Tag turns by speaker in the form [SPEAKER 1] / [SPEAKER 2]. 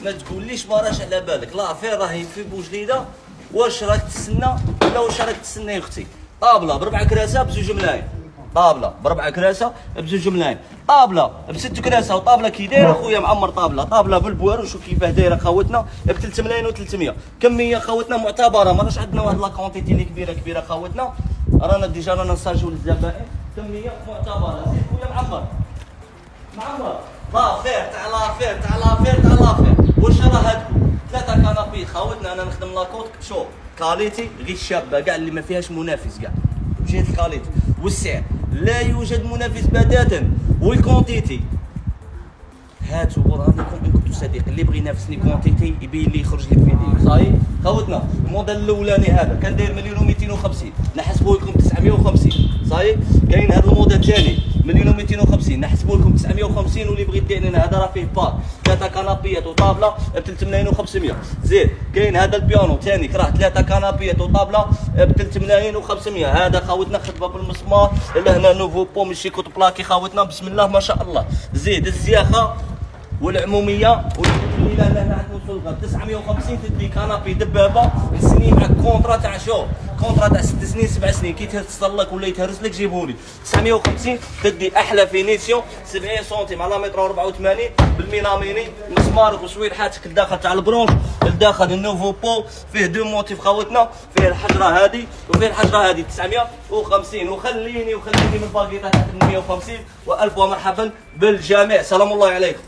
[SPEAKER 1] ما تقوليش ما راش على بالك، لافير راهي في بوجديده. واش راك تستنى ولا واش راك تستنى يا اختي؟ طابله بربع كراسه بزوج ملايين، طابله بربع كراسه بزوج ملايين، طابله بست كراسه وطابله كي دايره خويا معمر، طابله بالبوار. وشوف كيفاه دايره خوتنا ب 3 ملايين و300. كميه خوتنا معتبره، ما راش عندنا واحد لا كونتيتي اللي كبيره خوتنا. رانا ديجا نساجيو للزبائن كميه معتبره. زيد خويا معمر لافير تاع لافير. واش راه هادو 3 كنابي خوتنا. انا نخدم لاكوت شوف كاليتي غير شابه كاع اللي ما فيهاش منافس كاع بجهه الكاليتي والسعر. لا يوجد منافس بتاتا. والكونتيتي هاتوا برهانكم ان كنتو صديق. اللي بغى ينافسني كونتيتي يبين لي يخرج لي فيديو صاي خوتنا. الموديل الاولاني هذا كان داير 1,250,000 نحسبوا لكم 950 صاي. كاين هذا الموديل الثاني 1,250,000 نحسبوا لكم 950. واللي بغيت ديرين هذا راه فيه بار 3 كنابيات وطابله ب 3,500,000. زيد كاين هذا البيانو ثاني راه 3 كنابيات وطابله ب 3,500,000. هذا خوتنا خدمه بالمسمار لهنا نوفو بو ماشي كوت بلاكي خوتنا بسم الله ما شاء الله. زيد الزياخه والعموميه والليله لهنا عندنا سلطه 950 تدي كنابي دبابه نسني معك كونترا تاع شو كونترا تاع 6 سنين 7 سنين كي تهرس لك ولا يتهرس لك جيبولي 950 تدي احلى فينيسيون 70 سنتيم على متر 84 بالميلاميني مسمارك وشويرحاتك لداخل تاع البرونش لداخل النوفو بو. فيه دو موتيف خوتنا، فيه الحجره هذه وفيه الحجره هذه 950. وخليني من باقي تاع 850. والف ومرحبا بالجميع. سلام الله عليكم.